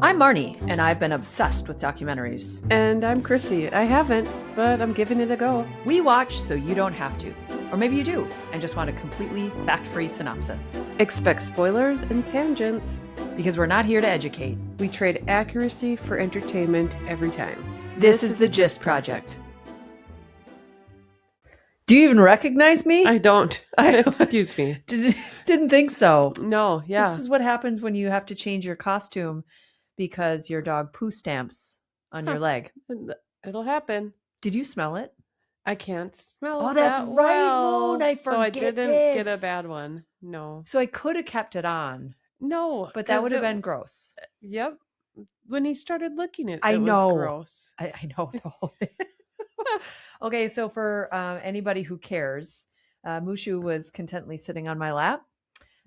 I'm Marnie, and I've been obsessed with documentaries. And I'm Chrissy. I haven't, but I'm giving it a go. We watch so you don't have to. Or maybe you do, and just want a completely fact-free synopsis. Expect spoilers and tangents. Because we're not here to educate. We trade accuracy for entertainment every time. This is the Gist Project. Do you even recognize me? I don't. Excuse me. Didn't think so. No, yeah. This is what happens when you have to change your costume because your dog poo stamps on your leg. It'll happen. Did you smell it? I can't smell Oh, that's that right, well. Moon. I So I forget didn't this. get a bad one. No. So I could have kept it on. No. But that would have been gross. Yep. When he started licking it, I it know. was gross. I know the whole thing. Okay, so for anybody who cares, Mushu was contently sitting on my lap.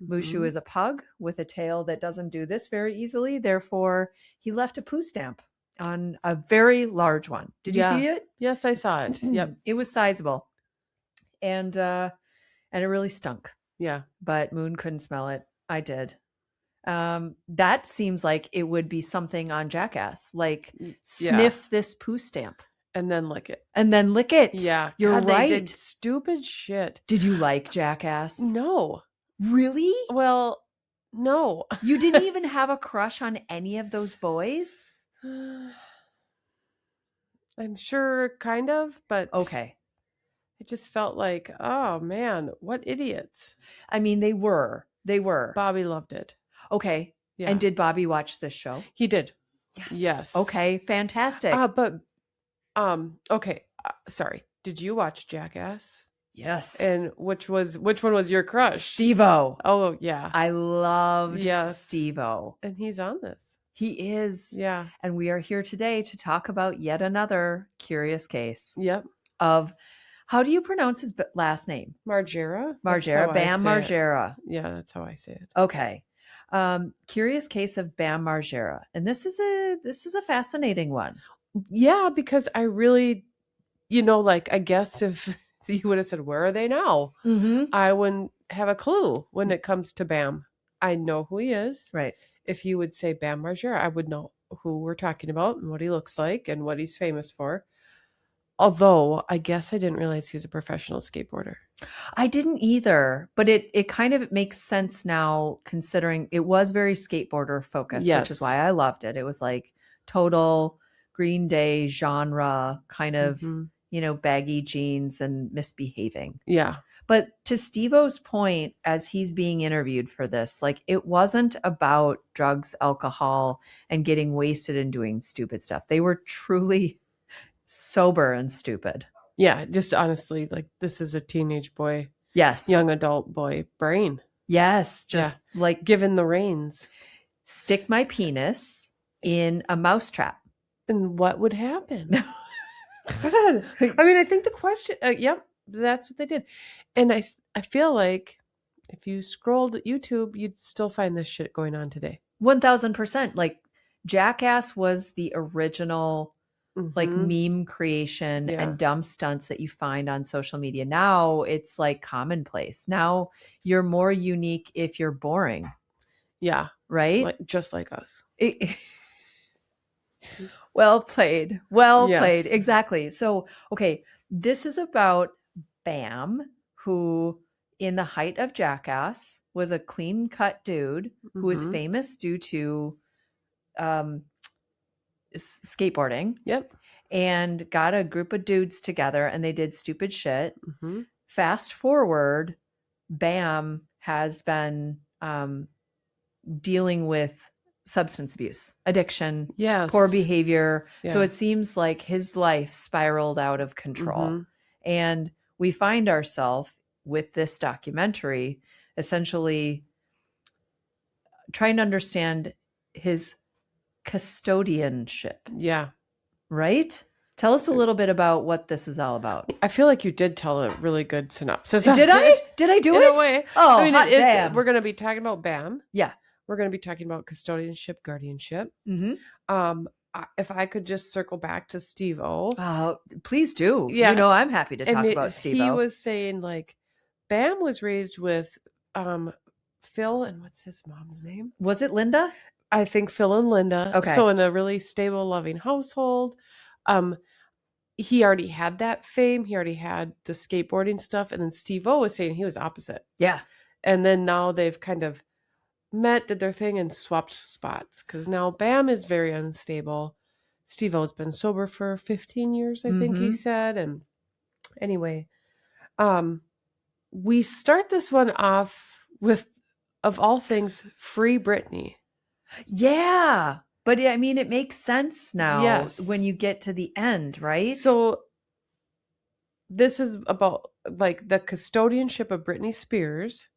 Mushu is a pug with a tail that doesn't do this very easily. Therefore, he left a poo stamp on a very large one. Did you see it? Yes, I saw it. Yep. It was sizable. And it really stunk. Yeah. But Moon couldn't smell it. I did. That seems like it would be something on Jackass. Like, sniff this poo stamp. And then lick it. And then lick it. Yeah. You're God, right. They did stupid shit. Did you like Jackass? No. Really? Well, no. You didn't even have a crush on any of those boys? I'm sure, kind of, but Okay. it just felt like, oh man, what idiots. I mean, they were. Bobby loved it. Okay. Yeah. And did Bobby watch this show? He did. Yes. Okay, fantastic. Okay. Sorry. Did you watch Jackass? Yes. And which one was your crush? Steve-O. Oh, yeah. I loved Steve-O. And he's on this. He is. Yeah. And we are here today to talk about yet another curious case. Yep. Of, how do you pronounce his last name? Margera? Margera. Bam Margera. Yeah, that's how I say it. Okay. Curious case of Bam Margera. And this is a fascinating one. Yeah, because I really, I guess if you would have said, where are they now? Mm-hmm. I wouldn't have a clue when it comes to Bam. I know who he is. Right. If you would say Bam Margera, I would know who we're talking about and what he looks like and what he's famous for. Although I guess I didn't realize he was a professional skateboarder. I didn't either, but it kind of makes sense now considering it was very skateboarder focused, which is why I loved it. It was like total Green Day genre kind of, baggy jeans and misbehaving. Yeah. But to Steve-O's point, as he's being interviewed for this, like it wasn't about drugs, alcohol, and getting wasted and doing stupid stuff. They were truly sober and stupid. Yeah, just honestly, like this is a teenage boy. Yes. Young adult boy brain. Yes. Just like given the reins. Stick my penis in a mousetrap. And what would happen? God. I mean, I think the question, yep, that's what they did. And I feel like if you scrolled YouTube, you'd still find this shit going on today. 1000%. Like Jackass was the original like meme creation and dumb stunts that you find on social media. Now it's like commonplace. Now you're more unique if you're boring. Yeah. Right? Just like us. Well played. Well played. Exactly. So, okay, this is about Bam, who in the height of Jackass was a clean-cut dude who was famous due to skateboarding. Yep. And got a group of dudes together and they did stupid shit. Fast forward, Bam has been dealing with substance abuse, addiction, poor behavior. So it seems like his life spiraled out of control. And we find ourselves with this documentary essentially trying to understand his custodianship. Yeah. Right? Tell us a little bit about what this is all about. I feel like you did tell a really good synopsis. Did I? Did I do it? In a way. Oh, I mean, damn. We're going to be talking about Bam. Yeah. We're going to be talking about custodianship, guardianship. Mm-hmm. If I could just circle back to Steve-O. Please do. Yeah. I'm happy to talk about Steve-O. He was saying like, Bam was raised with Phil, and what's his mom's name? Was it Linda? I think Phil and Linda. Okay. So in a really stable, loving household. He already had that fame. He already had the skateboarding stuff. And then Steve-O was saying he was opposite. Yeah. And then now they've kind of met, did their thing, and swapped spots. Because now Bam is very unstable. Steve-O's been sober for 15 years, I think he said. And anyway, we start this one off with, of all things, Free Britney. Yeah. But I mean, it makes sense now Yes. when you get to the end, right? So this is about like the custodianship of Britney Spears.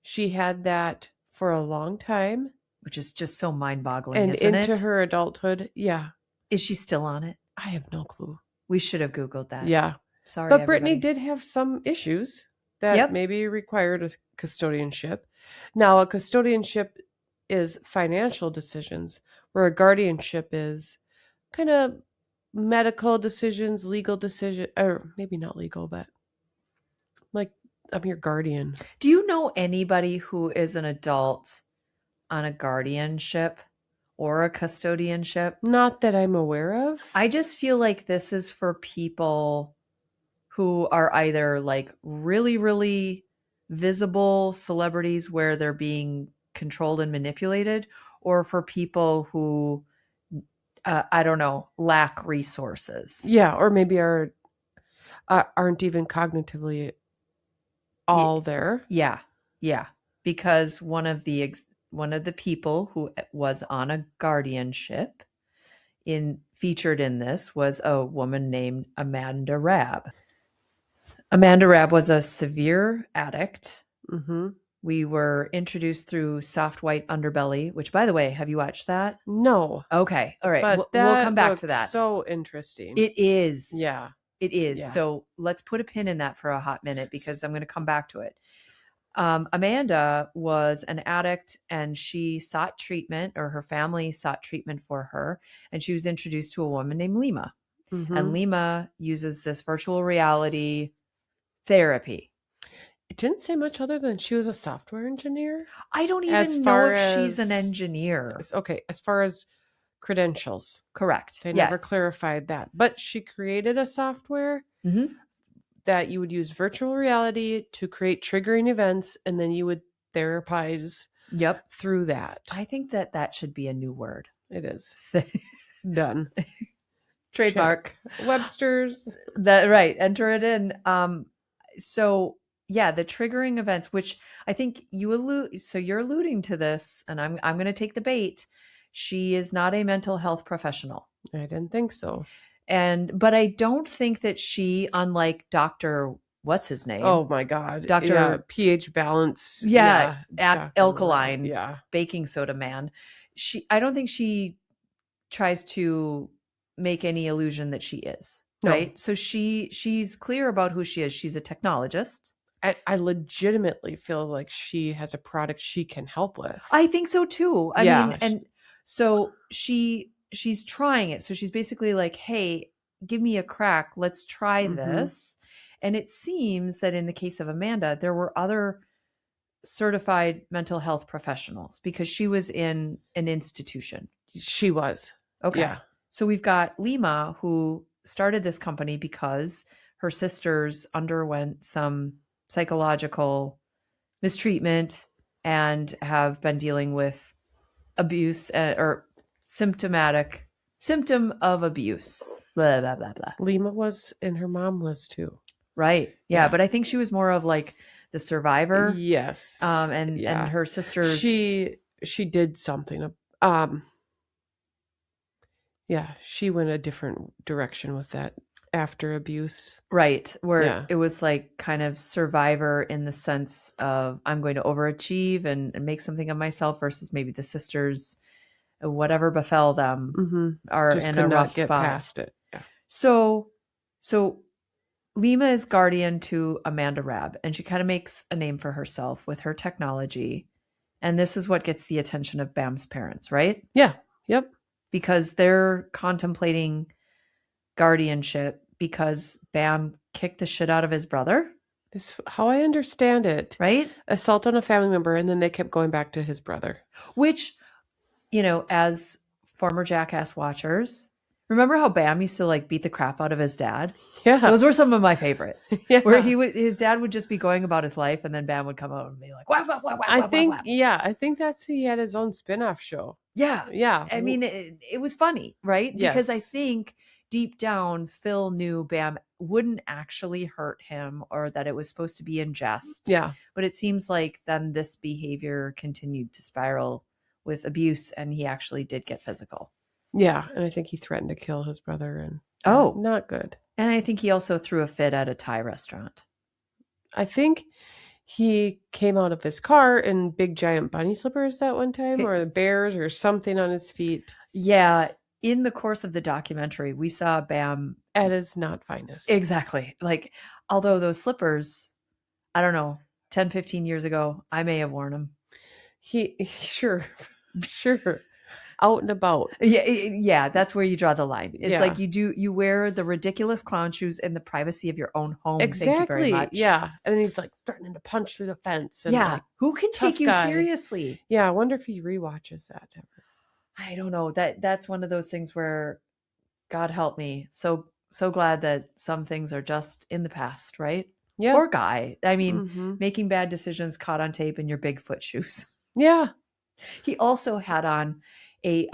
She had that for a long time. Which is just so mind-boggling, And isn't into it? her adulthood. Yeah. Is she still on it? I have no clue. We should have Googled that. Yeah. Sorry, But everybody. Britney did have some issues that maybe required a custodianship. Now, a custodianship is financial decisions, where a guardianship is kind of medical decisions, legal decision, or maybe not legal, but like I'm your guardian. Do you know anybody who is an adult on a guardianship or a custodianship? Not that I'm aware of. I just feel like this is for people who are either like really, really visible celebrities where they're being controlled and manipulated, or for people who, I don't know, lack resources. Yeah, or maybe aren't even cognitively all there. Yeah, yeah. Because one of the people who was on a guardianship featured in this was a woman named Amanda Rabb. Amanda Rabb was a severe addict. We were introduced through Soft White Underbelly, which, by the way, have you watched that? No. Okay. All right. But we'll come back to that. So interesting. It is. Yeah. It is. Yeah. So let's put a pin in that for a hot minute because I'm going to come back to it. Amanda was an addict and she sought treatment, or her family sought treatment for her. And she was introduced to a woman named Lima. And Lima uses this virtual reality therapy. It didn't say much other than she was a software engineer. I don't even know if she's an engineer. Okay, as far as credentials. Correct. They never clarified that. But she created a software that you would use virtual reality to create triggering events, and then you would therapize through that. I think that should be a new word. It is. Done. Trademark. Check. Webster's. Right. Enter it in. So yeah, the triggering events, which I think you're alluding to this, and I'm going to take the bait. She is not a mental health professional. I didn't think so. But I don't think that she, unlike Dr. What's his name? Oh my God. Dr. pH balance. Alkaline. Baking soda man. I don't think she tries to make any illusion that she is. No. Right. So she's clear about who she is. She's a technologist. I legitimately feel like she has a product she can help with. I think so too. I mean, and so she's trying it. So she's basically like, hey, give me a crack. Let's try this. And it seems that in the case of Amanda, there were other certified mental health professionals because she was in an institution. She was. Okay. Yeah. So we've got Lima, who started this company because her sisters underwent some psychological mistreatment and have been dealing with abuse or symptom of abuse. Blah, blah, blah, blah. Lima was, and her mom was too. Right. Yeah. But I think she was more of like the survivor. Yes. And her sisters. She did something. She went a different direction with that after abuse. Right. Where it was like kind of survivor in the sense of I'm going to overachieve and make something of myself versus maybe the sisters, whatever befell them are just in a rough get spot. Past it. Yeah. So Lima is guardian to Amanda Rabb, and she kind of makes a name for herself with her technology. And this is what gets the attention of Bam's parents, right? Yeah. Yep. Because they're contemplating guardianship because Bam kicked the shit out of his brother. This how I understand it. Right? Assault on a family member, and then they kept going back to his brother. Which as former Jackass watchers, remember how Bam used to like beat the crap out of his dad? Yeah. Those were some of my favorites. Yeah. Where his dad would just be going about his life, and then Bam would come out and be like, "Wah, wah, wah, wah, I wah, think, wah, wah." yeah, I think he had his own spin-off show. Yeah. Yeah. I mean, it was funny, right? Yes. Because I think deep down, Phil knew Bam wouldn't actually hurt him, or that it was supposed to be in jest. Yeah. But it seems like then this behavior continued to spiral with abuse, and he actually did get physical. Yeah. And I think he threatened to kill his brother, and not good. And I think he also threw a fit at a Thai restaurant. I think he came out of his car in big giant bunny slippers that one time, or bears or something on his feet. Yeah. In the course of the documentary, we saw Bam at his not finest. Exactly. Like, although those slippers, I don't know, 10, 15 years ago, I may have worn them. Sure. Out and about. Yeah, that's where you draw the line. It's like you wear the ridiculous clown shoes in the privacy of your own home. Exactly. Thank you very much. Yeah. And then he's like threatening to punch through the fence. And like, who can take you seriously? Yeah, I wonder if he rewatches that ever. I don't know. That's one of those things where, God help me. So glad that some things are just in the past, right? Yeah. Poor guy. I mean, making bad decisions caught on tape in your Bigfoot shoes. Yeah. He also had on a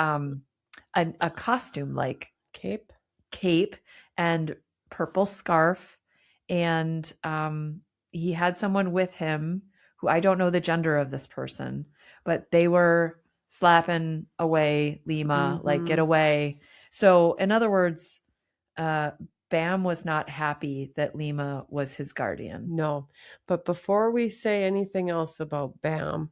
costume, like cape and purple scarf, and he had someone with him who, I don't know the gender of this person, but they were slapping away Lima, like, get away. So in other words, Bam was not happy that Lima was his guardian. No, but before we say anything else about Bam,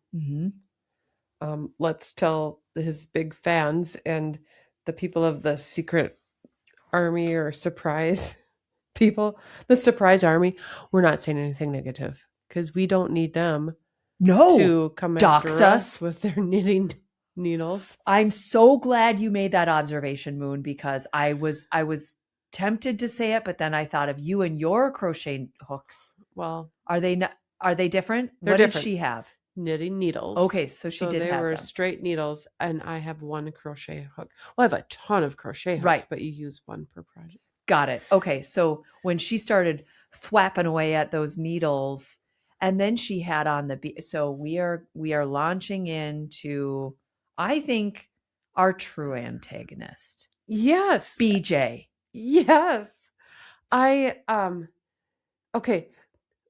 let's tell his big fans and the people of the secret army or surprise people, the surprise army, we're not saying anything negative because we don't need them to come dox us with their knitting needles. I'm so glad you made that observation, Moon, because I was tempted to say it, but then I thought of you and your crochet hooks. Well, are they different? They're what different. Did she have? Knitting needles. Okay, so they were straight needles, and I have one crochet hook. Well, I have a ton of crochet hooks, right, but you use one per project. Got it. Okay, so when she started thwapping away at those needles, and then she had on so we are launching into, I think, our true antagonist. Yes. BJ. Yes. Okay.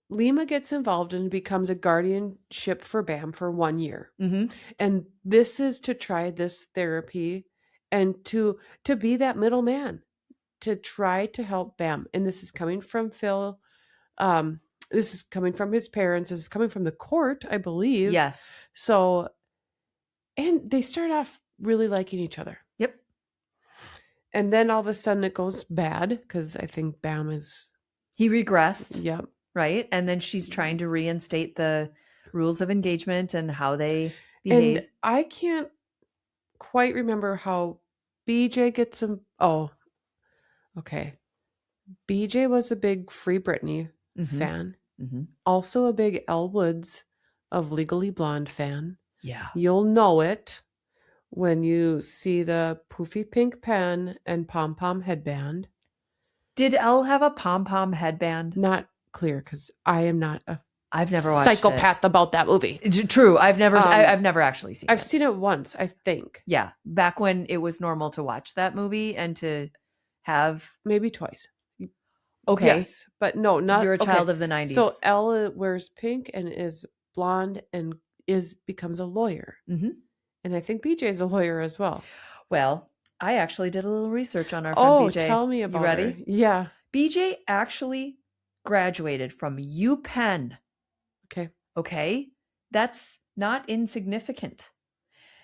Lima gets involved and becomes a guardianship for Bam for 1 year. And this is to try this therapy and to be that middleman, to try to help Bam. And this is coming from Phil. This is coming from his parents. This is coming from the court, I believe. Yes. So, and they start off really liking each other. Yep. And then all of a sudden it goes bad because I think Bam he regressed. Yep. Right. And then she's trying to reinstate the rules of engagement and how they behave. And I can't quite remember how BJ gets him. Oh, okay. BJ was a big Free Britney fan. Also a big Elle Woods of Legally Blonde fan. Yeah. You'll know it when you see the poofy pink pen and pom-pom headband. Did Elle have a pom-pom headband? Not clear, because I am not I've never watched psychopath about that movie. True. I've never actually seen it. I've seen it once, I think. Yeah. Back when it was normal to watch that movie and to have. Maybe twice. Okay. Yes, but no, not. You're a child of the 90s. So Elle wears pink and is blonde and becomes a lawyer. And I think BJ is a lawyer as well. Well, I actually did a little research on our friend BJ. Oh, tell me about You ready? Her. Yeah. BJ actually graduated from UPenn. Okay. That's not insignificant.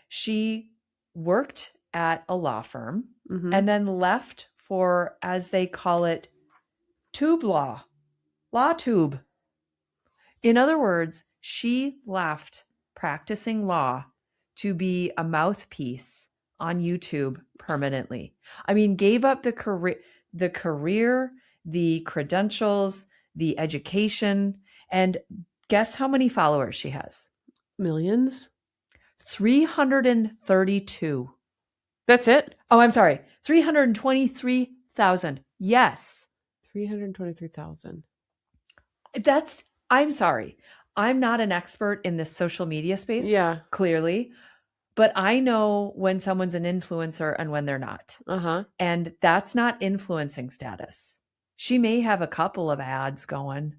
She worked at a law firm and then left for, as they call it, tube law, LawTube. In other words, she left practicing law to be a mouthpiece on YouTube permanently. I mean, gave up the career, the credentials, the education, and guess how many followers she has? Millions. 332. That's it? Oh, I'm sorry. 323,000. Yes. 323,000. I'm sorry. I'm not an expert in this social media space. Yeah. Clearly. But I know when someone's an influencer and when they're not. And that's not influencing status. She may have a couple of ads going.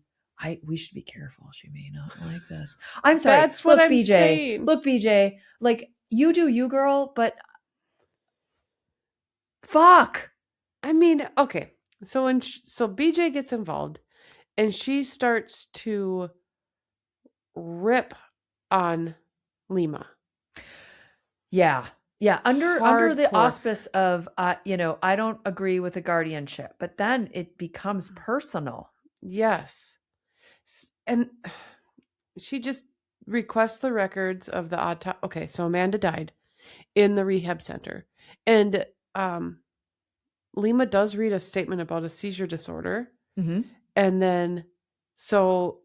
We should be careful. She may not like this. I'm sorry. That's what I'm saying. Look, BJ, like you do you, girl, but fuck. I mean, okay. So BJ gets involved and she starts to rip on Lima. Yeah. Yeah. Under the auspice of, I don't agree with the guardianship, but then it becomes personal. Yes. And she just requests the records of the autopsy. Okay. So Amanda died in the rehab center. And Lima does read a statement about a seizure disorder. Mm-hmm. And then, so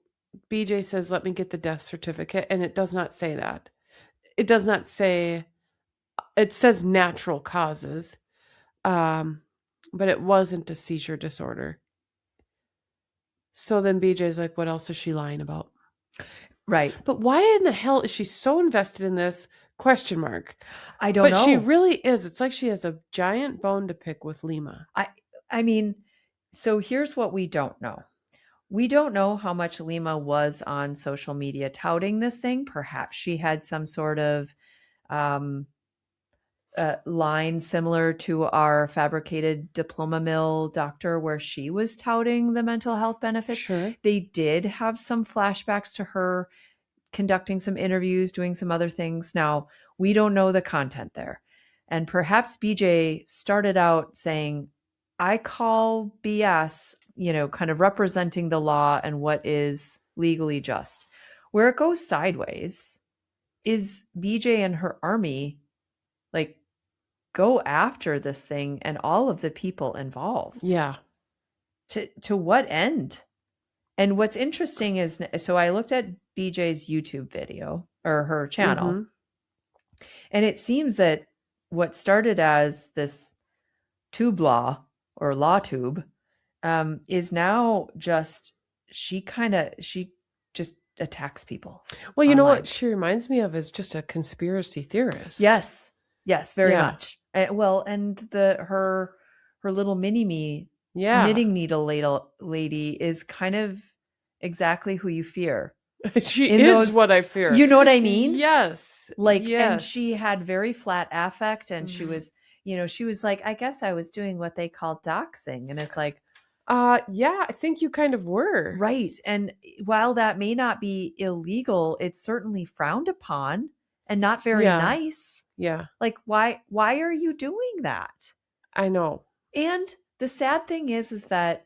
BJ says, let me get the death certificate. And it does not say that. It does not say, it says natural causes. But it wasn't a seizure disorder. So then BJ's like, what else is she lying about? Right. But why in the hell is she so invested in this? Question mark. I don't know. But she really is. It's like she has a giant bone to pick with Lima. I mean, so here's what we don't know. We don't know how much Lima was on social media touting this thing. Perhaps she had some sort of line similar to our fabricated diploma mill doctor where she was touting the mental health benefits. Sure. They did have some flashbacks to her conducting some interviews, doing some other things. Now, we don't know the content there. And perhaps BJ started out saying, I call BS, kind of representing the law and what is legally just. Where it goes sideways is BJ and her army, like, go after this thing and all of the people involved. Yeah. To what end? And what's interesting is, so I looked at BJ's YouTube video or her channel, Mm-hmm. and it seems that what started as this tube law or LawTube is now just, she just attacks people. Well, you know what she reminds me of is just a conspiracy theorist. Yes, very much. And her little mini-me knitting needle lady is kind of exactly who you fear. She is what I fear. You know what I mean? Yes. And she had very flat affect, and she was, she was like, I guess I was doing what they call doxing. And it's like, yeah, I think you kind of were. Right. And while that may not be illegal, it's certainly frowned upon and not very nice. Yeah. Like, why are you doing that? I know. And the sad thing is that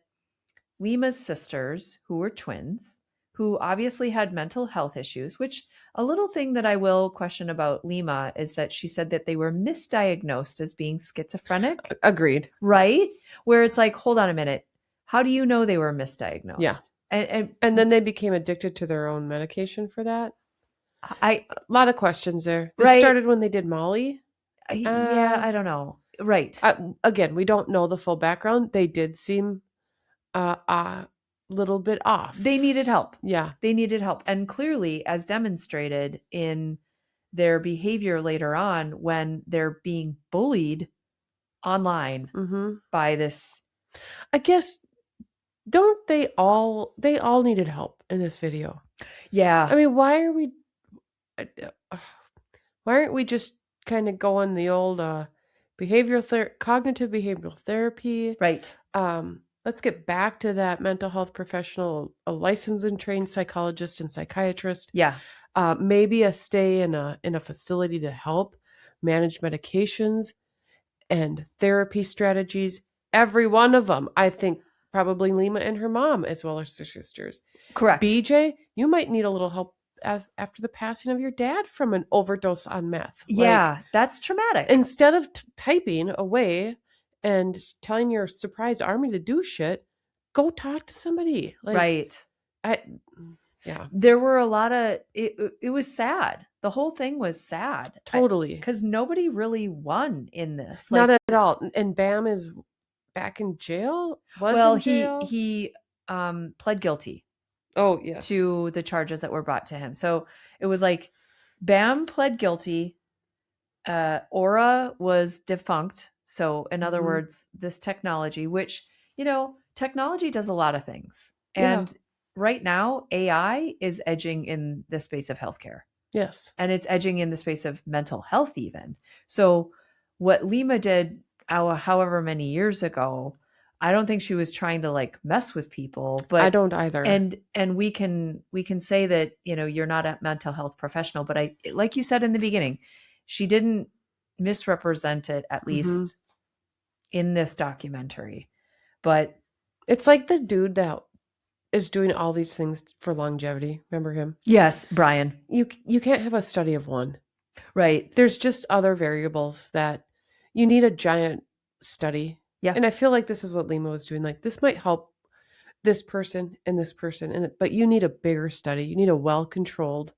Lima's sisters, who were twins, who obviously had mental health issues, which a little thing that I will question about Lima is that she said that they were misdiagnosed as being schizophrenic. Agreed. Right? Where it's like, hold on a minute. How do you know they were misdiagnosed? Yeah. And then they became addicted to their own medication for that. A lot of questions there. This started when they did Molly. Yeah, I don't know. Right. Again, we don't know the full background. They did seem a little bit off. They needed help. Yeah. They needed help. And clearly, as demonstrated in their behavior later on when they're being bullied online by this. I guess, don't they all needed help in this video? Yeah. I mean, why aren't we just kind of going the old cognitive behavioral therapy? Right. Let's get back to that mental health professional, a licensed and trained psychologist and psychiatrist. Yeah. Maybe a stay in a facility to help manage medications and therapy strategies. Every one of them. I think probably Lima and her mom, as well as her sisters. Correct. BJ, you might need a little help after the passing of your dad from an overdose on meth. Yeah, that's traumatic. Instead of typing away and telling your surprise army to do shit, go talk to somebody. Right. Yeah. There were a lot of, it was sad. the whole thing was sad. Totally. Because nobody really won in this. Not at all. And Bam is back in jail? In jail? He pled guilty. Oh, yes. To the charges that were brought to him. So it was like Bam pled guilty. Aura was defunct. So in other words, this technology, which, technology does a lot of things. And right now, AI is edging in the space of healthcare. Yes. And it's edging in the space of mental health even. So what Lima did however many years ago, I don't think she was trying to like mess with people, but I don't either. And we can say that, you're not a mental health professional, but like you said in the beginning, she didn't misrepresent it, at least in this documentary. But it's like the dude that is doing all these things for longevity. Remember him? Yes, Brian. You can't have a study of one. Right. There's just other variables that you need a giant study. Yeah. And I feel like this is what Lima was doing. Like, this might help this person and this person, but you need a bigger study. You need a well-controlled,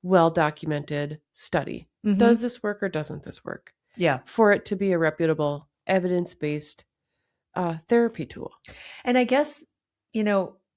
well-documented study. Mm-hmm. Does this work or doesn't this work? Yeah. For it to be a reputable, evidence-based therapy tool. And I guess,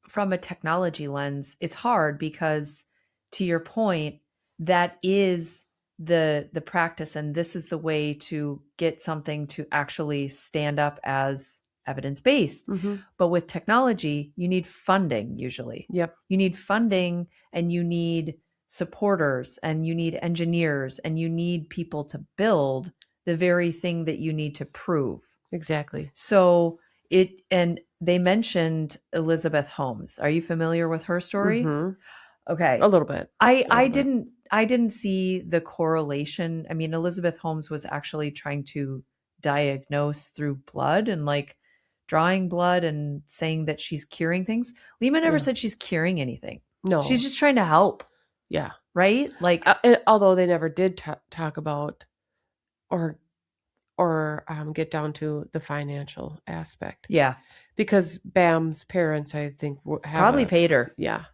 from a technology lens, it's hard because, to your point, that is the practice, and this is the way to get something to actually stand up as evidence-based. Mm-hmm. But with technology, you need funding usually. Yep. You need funding, and you need supporters, and you need engineers, and you need people to build the very thing that you need to prove. Exactly. So and they mentioned Elizabeth Holmes. Are you familiar with her story? Mm-hmm. Okay. A little bit. I didn't see the correlation. I mean, Elizabeth Holmes was actually trying to diagnose through blood and like drawing blood and saying that she's curing things. Lima never said she's curing anything. No. She's just trying to help. Yeah. Right? Like, although they never did talk about or get down to the financial aspect. Yeah. Because Bam's parents, I think, probably paid her. Yeah.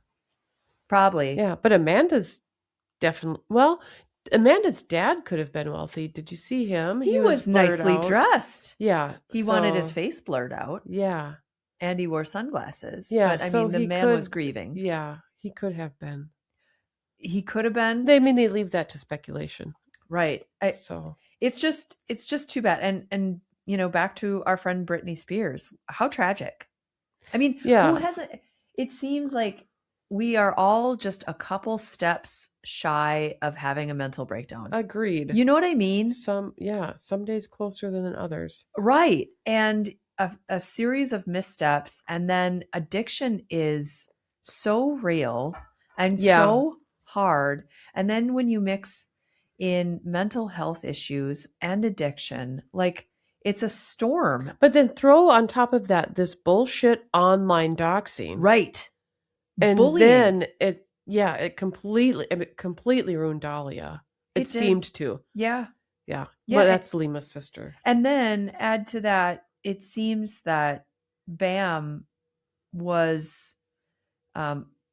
Probably. Yeah. But Amanda's dad could have been wealthy. Did you see him? He was nicely dressed. Yeah. He wanted his face blurred out. Yeah. And he wore sunglasses. Yeah. But the man was grieving. Yeah. He could have been. He could have been. They leave that to speculation. Right. It's just too bad. And back to our friend Britney Spears. How tragic. I mean, who hasn't? It seems like we are all just a couple steps shy of having a mental breakdown. Agreed. You know what I mean? Some days closer than others. Right. And a series of missteps, and then addiction is so real and so hard. And then when you mix in mental health issues and addiction, like, it's a storm. But then throw on top of that this bullshit online doxing. Right. And bullying. Then it completely ruined Dahlia. It seemed to. Yeah. Yeah. But that's Lima's sister. And then add to that, it seems that Bam was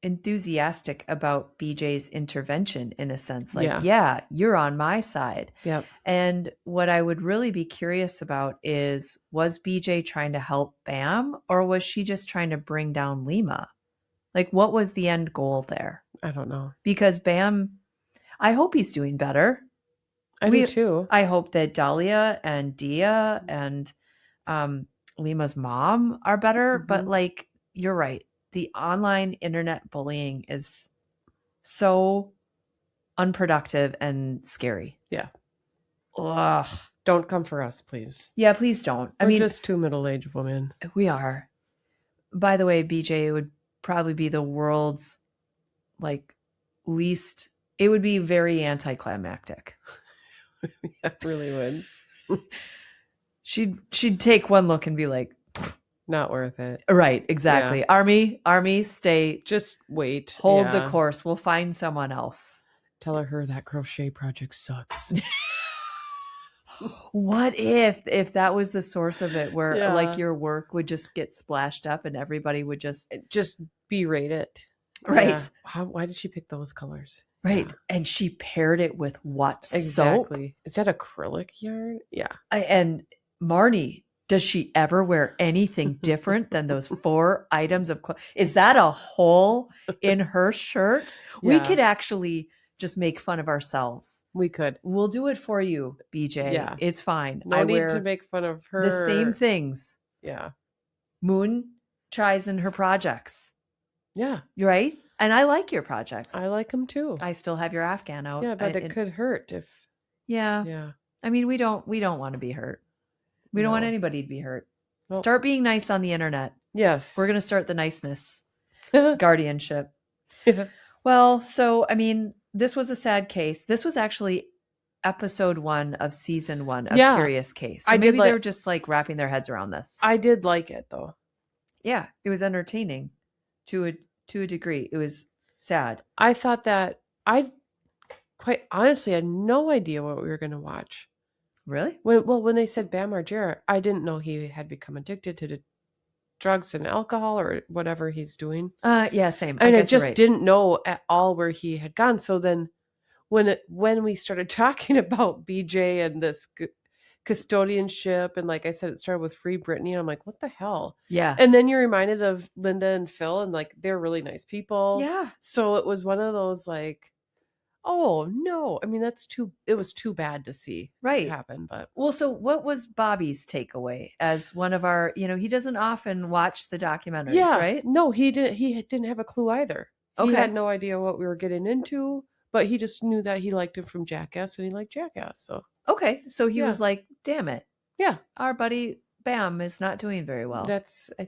enthusiastic about BJ's intervention, in a sense. Like, you're on my side. Yep. And what I would really be curious about is, was BJ trying to help Bam, or was she just trying to bring down Lima? Like, what was the end goal there? I don't know. Because Bam, I hope he's doing better. I do too. I hope that Dahlia and Dia and Lima's mom are better. Mm-hmm. But like, you're right. The online internet bullying is so unproductive and scary. Yeah. Ugh. Don't come for us, please. Yeah, please don't. We're just two middle-aged women. We are. By the way, BJ would probably be the world's least. It would be very anticlimactic. Yeah, it really would. She'd take one look and be like, not worth it. Right, exactly. Yeah. Army, stay. Just wait. Hold the course. We'll find someone else. Tell her that crochet project sucks. What if that was the source of it, where your work would just get splashed up and everybody would just berate it? Right. Yeah. Why did she pick those colors? Right. Yeah. And she paired it with what? Exactly. Soap? Is that acrylic yarn? Yeah. And Marnie, does she ever wear anything different than those 4 items of clothes? Is that a hole in her shirt? Yeah. We could actually just make fun of ourselves. We could. We'll do it for you, BJ. Yeah. It's fine. No need to make fun of her. The same things. Yeah. Moon tries in her projects. Yeah. Right? And I like your projects. I like them too. I still have your Afghan out. Yeah, but it could hurt if. Yeah. Yeah. I mean, we don't want to be hurt. We don't want anybody to be hurt. Nope. Start being nice on the internet. Yes. We're going to start the niceness guardianship. Well, so, I mean, this was a sad case. This was actually episode 1 of season 1 of Curious Case. So maybe they were just like wrapping their heads around this. I did like it though. Yeah, it was entertaining to a degree. It was sad. I thought that I quite honestly had no idea what we were going to watch. Really? When they said Bam Margera, I didn't know he had become addicted to the drugs and alcohol or whatever he's doing. Yeah, same. And I just didn't know at all where he had gone. So then when we started talking about BJ and this custodianship, and like I said, it started with Free Britney. I'm like, what the hell? Yeah. And then you're reminded of Linda and Phil, and like they're really nice people. Yeah. So it was one of those like, oh no, I mean it was too bad to see happen. But well, so what was Bobby's takeaway as one of our, he doesn't often watch the documentaries, right? No, he didn't have a clue either. He had no idea what we were getting into, but he just knew that he liked it from Jackass and he liked Jackass. So okay, so he was like, damn it. Yeah. Our buddy Bam is not doing very well.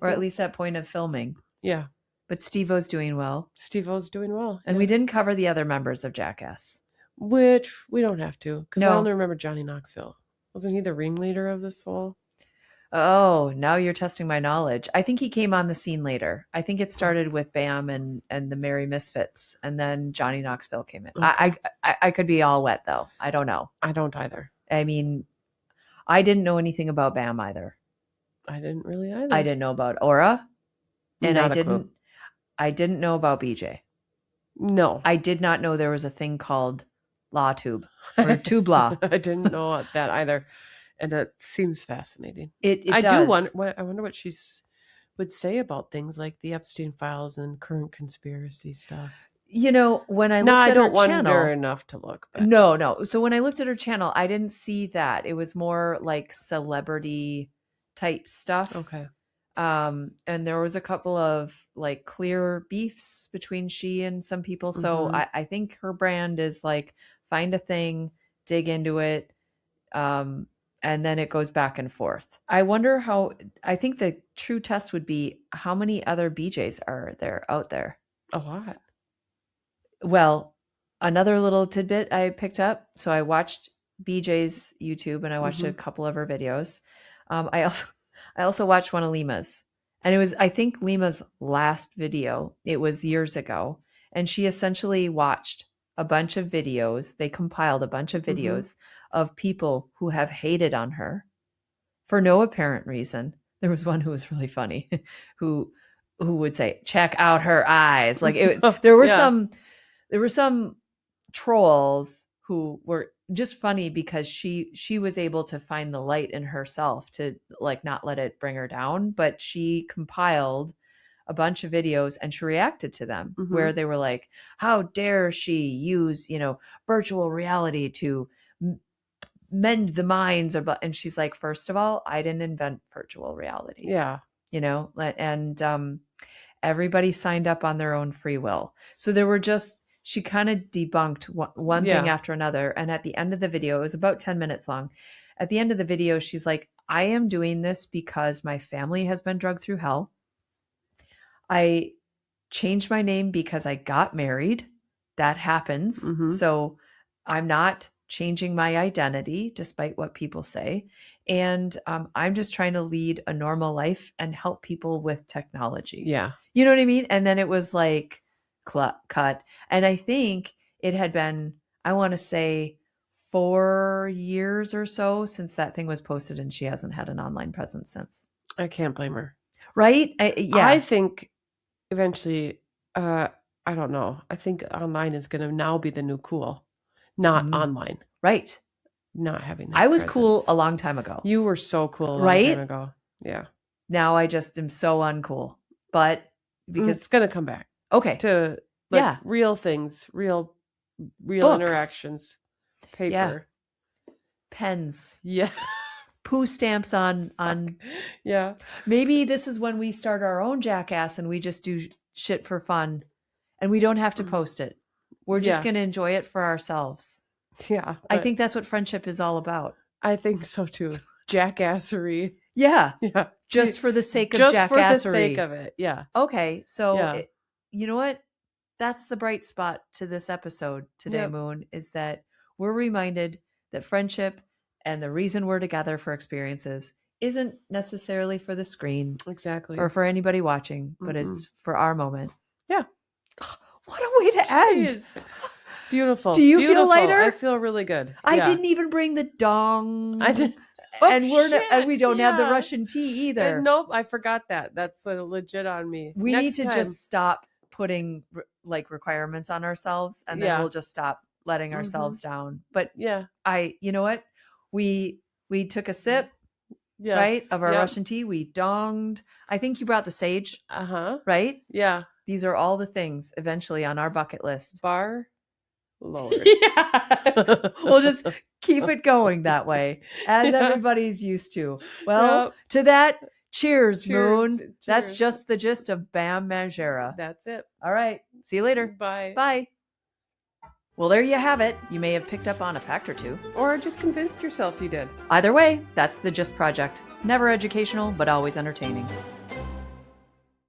Or at least at point of filming. Yeah. But Steve-O's doing well. Steve-O's doing well. And we didn't cover the other members of Jackass. Which we don't have to, because I only remember Johnny Knoxville. Wasn't he the ringleader of this whole? Oh, now you're testing my knowledge. I think he came on the scene later. I think it started with Bam and the Merry Misfits, and then Johnny Knoxville came in. Okay. I could be all wet, though. I don't know. I don't either. I mean, I didn't know anything about Bam either. I didn't really either. I didn't know about Aura. And Not a clue. I didn't know about BJ. No. I did not know there was a thing called LawTube or Tubla. I didn't know that either. And that seems fascinating. It I does. do wonder. I wonder what she would say about things like the Epstein files and current conspiracy stuff. When I looked at her channel, I don't wonder enough to look. But. No. So when I looked at her channel, I didn't see that. It was more like celebrity type stuff. Okay. And there was a couple of like clear beefs between she and some people. So I think her brand is like find a thing, dig into it, and then it goes back and forth. I wonder I think the true test would be how many other BJs are there out there? A lot. Well, another little tidbit I picked up. So I watched BJ's YouTube and I watched a couple of her videos. I also watched one of Lima's, and it was, I think, Lima's last video. It was years ago, and she essentially watched a bunch of videos. They compiled a bunch of videos of people who have hated on her for no apparent reason. There was one who was really funny, who would say, "Check out her eyes." Like there were some trolls who were just funny because she was able to find the light in herself to like not let it bring her down, but she compiled a bunch of videos and she reacted to them where they were like, how dare she use, virtual reality to mend the minds of, and she's like, first of all, I didn't invent virtual reality. Yeah. And everybody signed up on their own free will. So there were she kind of debunked one thing after another. And at the end of the video, it was about 10 minutes long. At the end of the video, she's like, I am doing this because my family has been drugged through hell. I changed my name because I got married. That happens. So I'm not changing my identity despite what people say. And I'm just trying to lead a normal life and help people with technology. Yeah. You know what I mean? And then it was like, cut. And I think it had been, I want to say 4 years or so since that thing was posted, and she hasn't had an online presence since. I can't blame her. Right? I think eventually I I don't know. I think online is going to now be the new cool. Not online. Right. Not having that I was presence. cool a long time ago. You were so cool a long Right? time ago. Yeah. Now I just am so uncool. But because it's going to come back. Okay. To real things, real Books. interactions. Paper. Yeah. Pens. Yeah. Poo stamps on Yeah. Maybe this is when we start our own Jackass and we just do shit for fun and we don't have to post it. We're just going to enjoy it for ourselves. Yeah. I think that's what friendship is all about. I think so too. Jackassery. Yeah. Yeah. Just for the sake of just Jackassery. For the sake of it. Yeah. Okay. So you know what? That's the bright spot to this episode today, Moon, is that we're reminded that friendship and the reason we're together for experiences isn't necessarily for the screen. Exactly. Or for anybody watching, but it's for our moment. Yeah. What a way to end. Beautiful. Do you feel lighter? I feel really good. I didn't even bring the dong. I did. And we don't have the Russian tea either. Nope, I forgot that. That's legit on me. We need to just stop putting requirements on ourselves, and then we'll just stop letting ourselves down. But you know what? We took a sip, right, of our Russian tea. We donged. I think you brought the sage. Right? Yeah. These are all the things eventually on our bucket list. Bar lower. Yeah. We'll just keep it going that way, as everybody's used to. Well, to that, cheers, Moon. Cheers. That's just the gist of Bam Margera. That's it. All right. See you later. Bye. Bye. Well, there you have it. You may have picked up on a fact or two. Or just convinced yourself you did. Either way, that's the Gist Project. Never educational, but always entertaining.